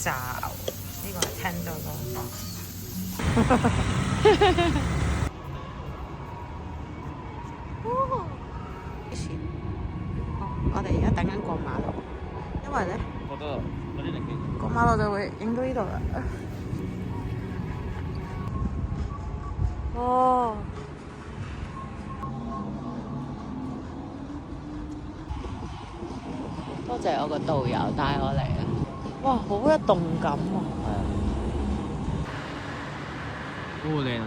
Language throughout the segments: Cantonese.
罩，呢個係$10。我哋而家等緊過馬路，因為咧過馬路就會影到呢度啦。哦，多謝我個導遊帶我嚟啊！哇，好一動感啊！好靚啊！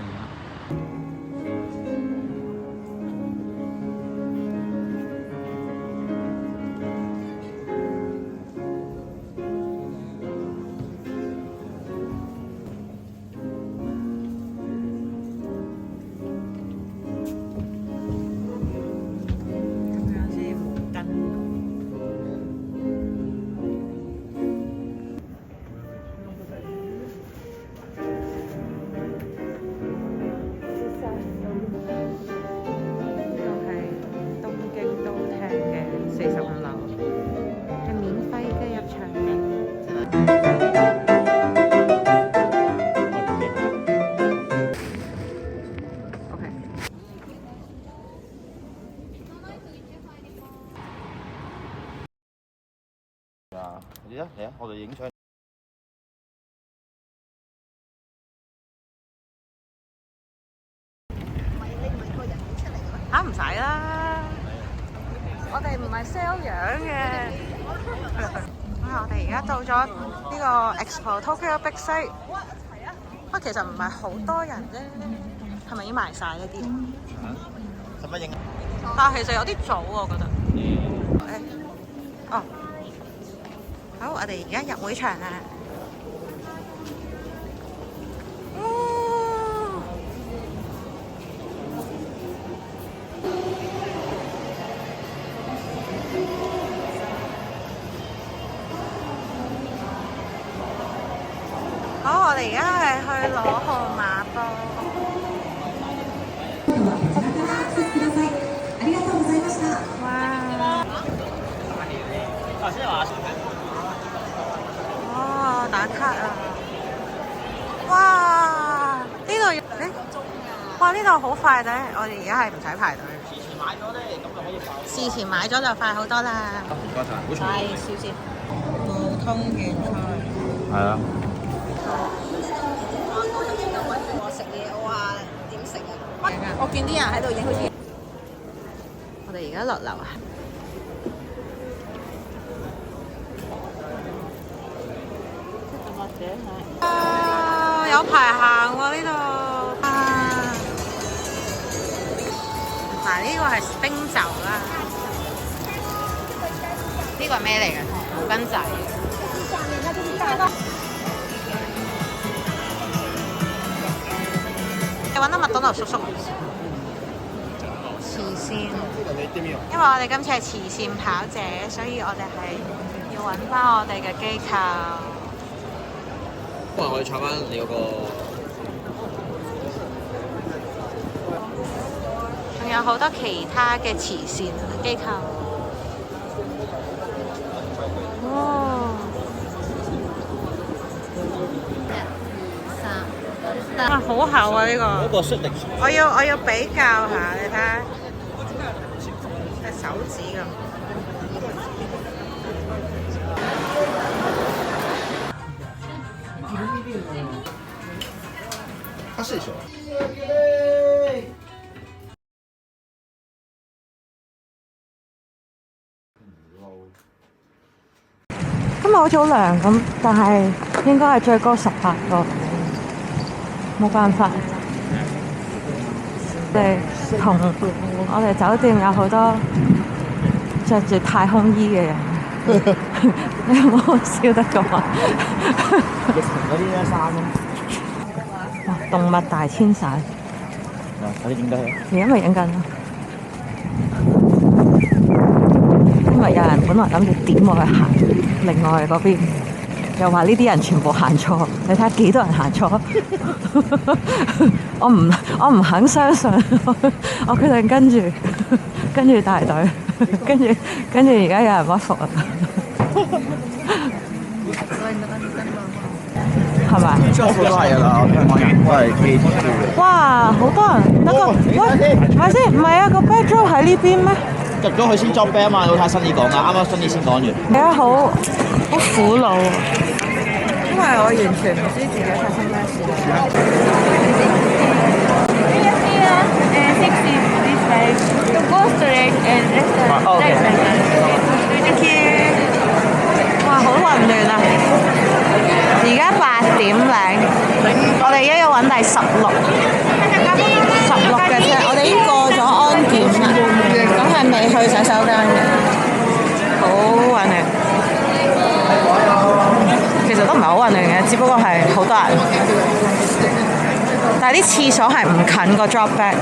嚟啊！我哋影相。唔使啦，我哋唔係 sell 樣嘅。我哋而家到咗呢個 Expo Tokyo Big Sight。其實唔係好多人啫，係咪已經賣晒呢啲？使乜影？但係其實有啲早我覺得。哦，好，我哋而家入會場啦。好，我哋而家係去攞號碼布。哇！打卡啊！哇！呢度哇！呢度好快啫！我哋而家係唔使排隊。事前買咗就快好多啦。唔該晒，好重。係少少。普通粵菜。係啊。我食嘢，我話點食啊？我見啲人喺度影，好似我哋而家落樓啊！啊，有排行喎呢度啊！嗱，呢個係冰酒啦，呢個係咩嚟嘅？毛巾仔。你揾到麥當勞叔叔慈善，因為我哋今次係慈善跑者，所以我哋係要揾翻我哋嘅機構。不過我要插翻你嗰個。仲有好多其他嘅慈善機構。哦。哇，好厚啊！呢個。嗰個雪力。我要比較下，你睇下，隻手指咁。它是什麼？今日好似好涼咁，但係應該係最高18個，冇辦法。同我哋酒店有好多着住太空衣嘅人，你有冇笑得咁啊？疫情嗰啲咧衫咯。哇！動物大遷徙。快啲影低佢。而家咪影緊咯。因為有人本來諗住點我去行另外嗰邊，又話呢啲人全部行錯，你睇下幾多人行錯。我唔肯相信，我決定跟住大隊，跟住而家有人屈服啦。係咪？多數都係㗎啦，香港人都係機票嘅。哇，好多人！得個喂，唔係先，唔係啊，個 backdrop 喺呢邊咩？入咗去先 drop back 啊嘛，好睇新意講啊，啱啱新意先講完。而家好苦惱，因為我完全唔知自己發生咩事。哇，好混亂啊！而家8點零，我哋而家要揾第16嘅車，我哋已經過咗安檢啦，咁係未去洗手間嘅，好混亂。其實都唔係好混亂嘅，只不過係好多人，但係啲廁所係唔近個 drop back，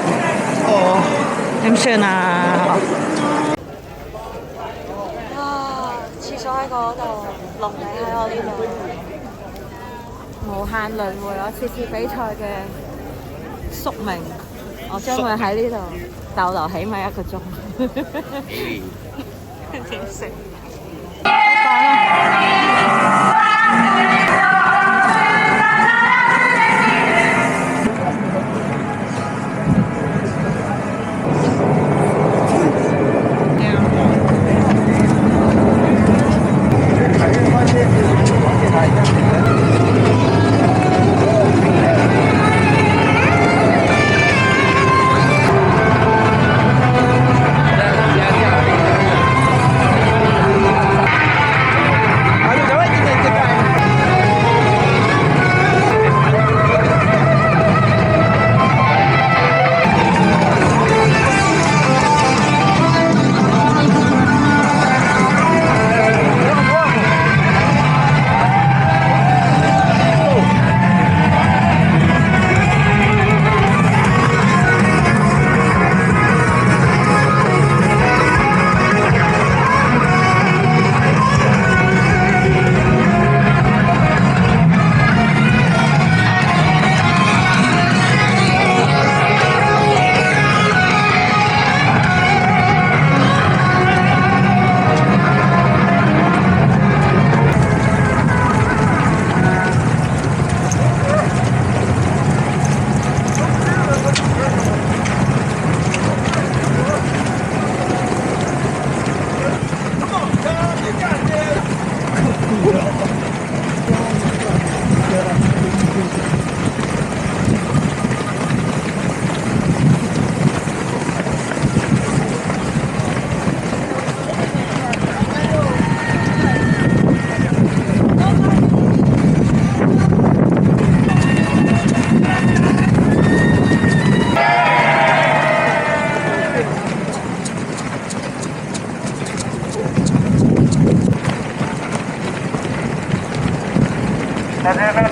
點算啊？廁所喺嗰度，龍尾喺我呢度。無限輪迴，我次次比賽嘅宿命，我將會喺呢度逗留起碼1個鐘。點食？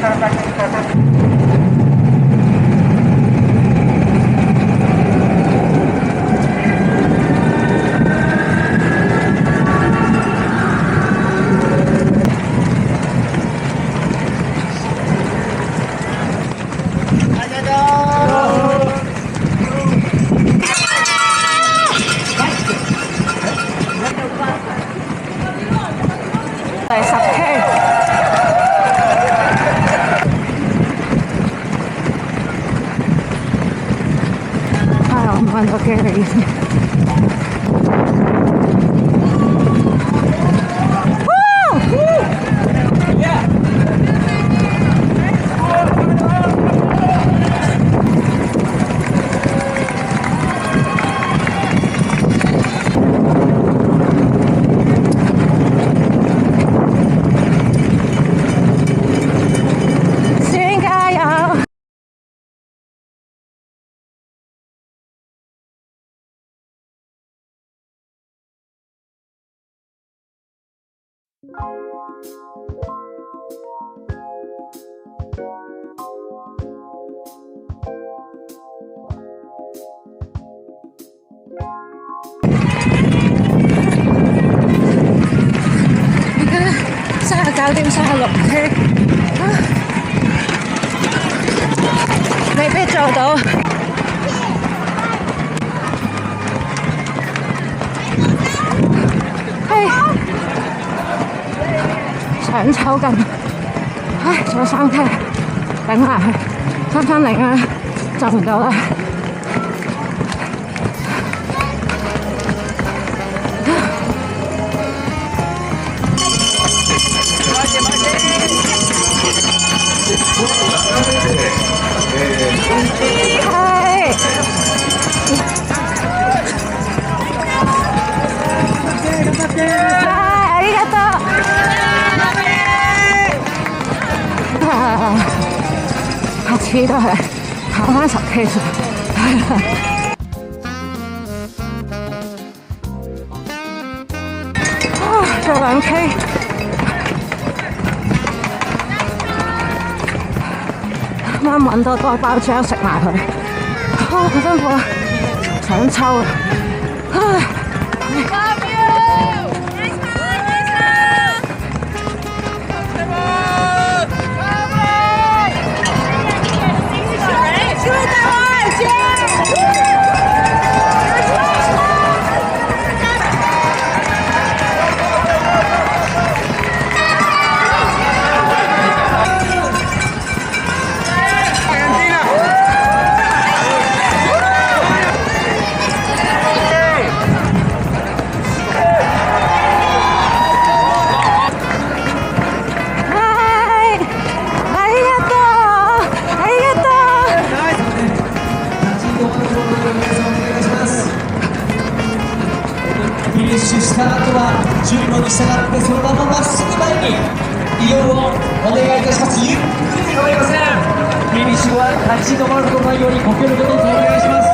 講啦。第10K。5多 K 嘅意思。39點36K，未必做到。想抽筋。唉，仲有3K，頂埋去330啊，就唔到啦。ありがとう。下次都係跑翻10K 先。再2K。啱啱揾到多包漿食埋佢，好辛苦啊！想抽啊！スタートは順路に従ってそのまままっすぐ前に移動をお願いいたします。ゆっくりで構いません。フィニッシュは立ち止まることないようにご協力どうぞお願いします。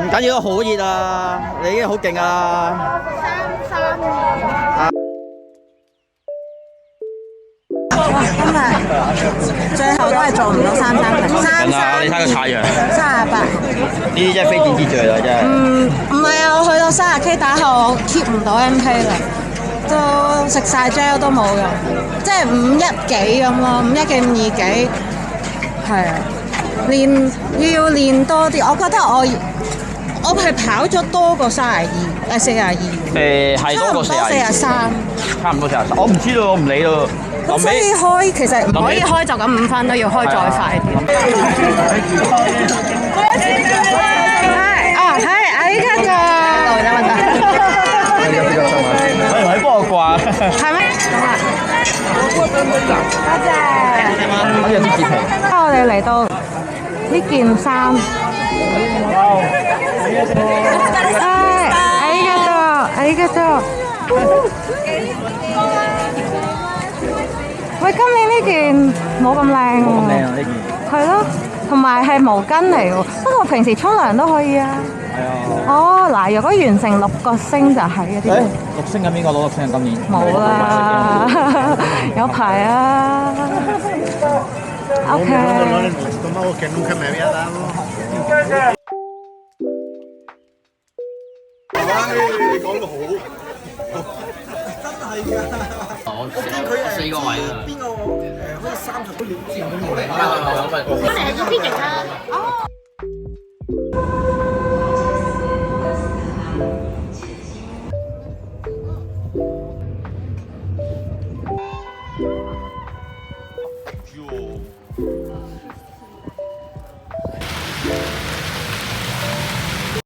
唔緊要，好熱啊！你已經好勁啊！今日最後都係做唔到330，你睇個太陽38。呢啲真係非戰之罪啦，真係。唔係啊，我去到30K 打後，我 keep 唔到 MP 啦，都食晒 gel 都冇用，即係5.1幾咁咯，5.1幾5.2幾，係啊，要練多啲，我覺得我係跑咗多過42，係多過43，差唔多43。我唔知道，我唔理咯。咁所以開其實唔可以開就咁5分咯，要開再快啲。係啊依家就你幫我掛。係咩？多謝。好似有啲紙皮。我哋嚟到呢件衫。ありがとう。喂，今年呢件冇咁靚喎。冇咁靚啊呢件。係咯，同埋係毛巾嚟喎。不過平時沖涼都可以啊。係啊。哦，嗱，如果完成6個星就係嗰啲。6星咁邊個攞6星啊？今年冇啦，有排啊。OK。你講得好，真係㗎！我見佢4個位啊，邊個可以30個月之後咁嚟？我嚟咗邊嚟啊？